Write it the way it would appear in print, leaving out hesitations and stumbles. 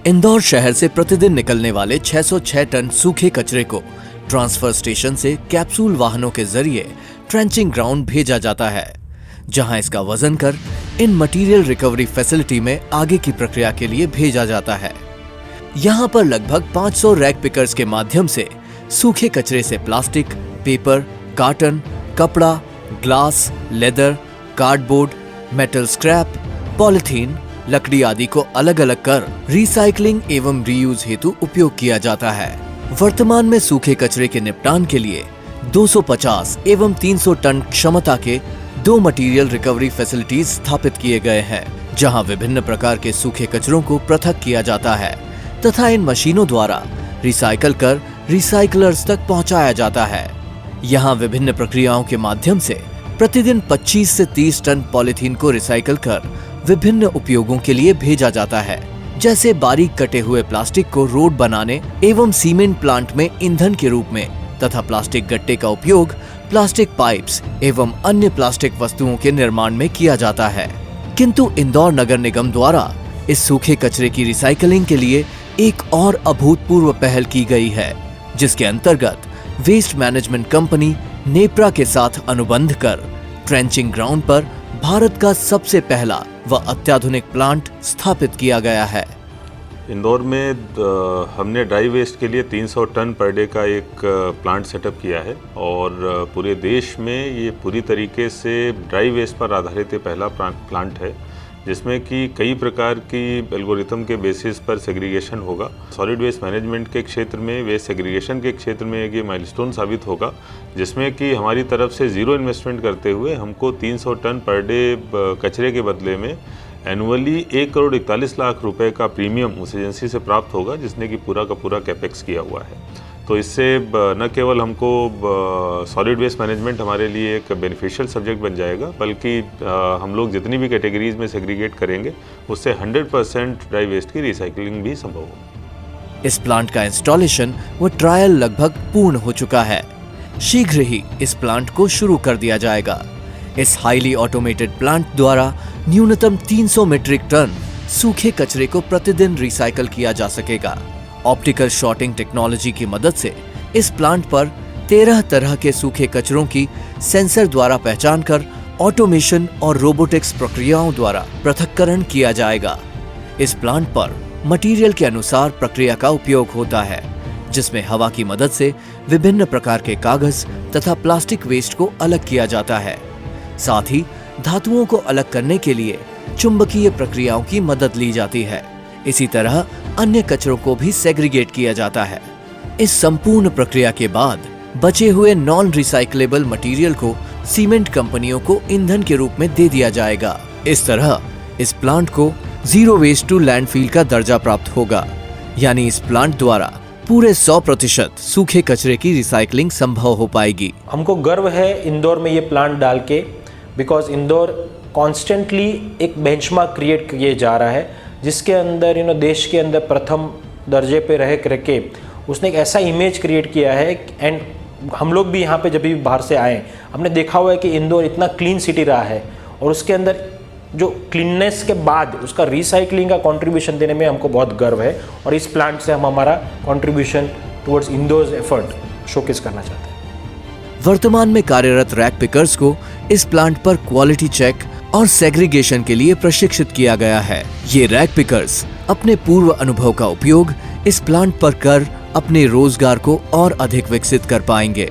इंदौर शहर से प्रतिदिन निकलने वाले 606 टन सूखे कचरे को ट्रांसफर स्टेशन से कैप्सूल वाहनों के जरिए ट्रेंचिंग ग्राउंड भेजा जाता है, जहां इसका वजन कर इन मटेरियल रिकवरी फैसिलिटी में आगे की प्रक्रिया के लिए भेजा जाता है। यहां पर लगभग 500 रैक पिकर्स के माध्यम से सूखे कचरे से प्लास्टिक, पेपर, कार्टन, कपड़ा, glass, leather, cardboard, metal scrap, polythene, लकड़ी आदि को अलग अलग कर रिसाइकलिंग एवं रीयूज हेतु उपयोग किया जाता है। वर्तमान में सूखे कचरे के निपटान के लिए 250 एवं 300 टन क्षमता के 2 मटेरियल रिकवरी फैसिलिटीज स्थापित किए गए हैं, जहां विभिन्न प्रकार के सूखे कचरों को पृथक किया जाता है तथा इन मशीनों द्वारा रिसाइकल कर रिसाइकलर्स तक पहुंचाया जाता है। यहां विभिन्न प्रक्रियाओं के माध्यम से प्रतिदिन 25 से 30 टन पॉलिथीन को रिसाइकल कर विभिन्न उपयोगों के लिए भेजा जाता है, जैसे बारीक कटे हुए प्लास्टिक को रोड बनाने एवं सीमेंट प्लांट में ईंधन के रूप में तथा प्लास्टिक गट्टे का उपयोग प्लास्टिक पाइप्स एवं अन्य प्लास्टिक वस्तुओं के निर्माण में किया जाता है। किंतु इंदौर नगर निगम द्वारा इस सूखे कचरे की रिसाइकलिंग के लिए एक और अभूतपूर्व पहल की गई है, जिसके अंतर्गत वेस्ट मैनेजमेंट कंपनी नेप्रा के साथ अनुबंध कर ट्रेंचिंग ग्राउंड पर भारत का सबसे पहला व अत्याधुनिक प्लांट स्थापित किया गया है। इंदौर में हमने ड्राई वेस्ट के लिए 300 टन पर डे का एक प्लांट सेटअप किया है और पूरे देश में ये पूरी तरीके से ड्राई वेस्ट पर आधारित पहला प्लांट है, जिसमें कि कई प्रकार की एल्गोरिथम के बेसिस पर सेग्रीगेशन होगा। सॉलिड वेस्ट मैनेजमेंट के क्षेत्र में, वेस्ट सेग्रीगेशन के क्षेत्र में ये माइलस्टोन साबित होगा, जिसमें कि हमारी तरफ से ज़ीरो इन्वेस्टमेंट करते हुए हमको 300 टन पर डे कचरे के बदले में एनुअली 1,41,00,000 रुपए का प्रीमियम उस एजेंसी से प्राप्त होगा, जिसने कि पूरा का पूरा कैपेक्स किया हुआ है। तो इससे न केवल हमको सॉलिड वेस्ट मैनेजमेंट हमारे लिए एक बेनिफिशियल सब्जेक्ट बन जाएगा, बल्कि हम लोग जितनी भी कैटेगरीज में सेग्रीगेट करेंगे उससे 100% ड्राई वेस्ट की रिसाइकलिंग भी संभव होगी। इस प्लांट का इंस्टॉलेशन व ट्रायल लगभग पूर्ण हो चुका है। शीघ्र ही इस प्लांट को शुरू कर दिया जाएगा। इस हाईली ऑटोमेटेड प्लांट द्वारा न्यूनतम 300 मीट्रिक टन सूखे कचरे को प्रतिदिन रिसाइकल किया जा सकेगा। ऑप्टिकल शॉर्टिंग टेक्नोलॉजी की मदद से इस प्लांट पर 13 तरह के सूखे कचरों की सेंसर द्वारा पहचान कर ऑटोमेशन और रोबोटिक्स प्रक्रियाओं द्वारा पृथक्करण किया जाएगा। इस प्लांट पर मटेरियल के अनुसार प्रक्रिया का उपयोग होता है, जिसमें हवा की मदद से विभिन्न प्रकार के कागज तथा प्लास्टिक वेस्ट को अलग किया जाता है। साथ ही धातुओं को अलग करने के लिए चुंबकीय प्रक्रियाओं की मदद ली जाती है। इसी तरह अन्य कचरों को भी सेग्रीगेट किया जाता है। इस संपूर्ण प्रक्रिया के बाद बचे हुए नॉन रिसाइक्लेबल मटेरियल को सीमेंट कंपनियों को ईंधन के रूप में दे दिया जाएगा। इस तरह इस प्लांट को जीरो वेस्ट टू लैंडफिल का दर्जा प्राप्त होगा, यानी इस प्लांट द्वारा पूरे 100% सूखे कचरे की रिसाइकलिंग संभव हो पाएगी। हमको गर्व है इंदौर में ये प्लांट डाल के, बिकॉज इंदौर कॉन्स्टेंटली एक बेंचमार्क क्रिएट किए जा रहा है, जिसके अंदर देश के अंदर प्रथम दर्जे पे रह करके उसने एक ऐसा इमेज क्रिएट किया है। एंड हम लोग भी यहाँ पे जब भी बाहर से आए हमने देखा हुआ है कि इंदौर इतना क्लीन सिटी रहा है, और उसके अंदर जो क्लीननेस के बाद उसका रिसाइकलिंग का कंट्रीब्यूशन देने में हमको बहुत गर्व है, और इस प्लांट से हम हमारा कंट्रीब्यूशन टुवर्ड्स इंदौर्स एफर्ट शोकेस करना चाहते हैं। वर्तमान में कार्यरत रैक पिकर्स को इस प्लांट पर क्वालिटी चेक और सेग्रीगेशन के लिए प्रशिक्षित किया गया है। ये रैक पिकर्स अपने पूर्व अनुभव का उपयोग इस प्लांट पर कर अपने रोजगार को और अधिक विकसित कर पाएंगे।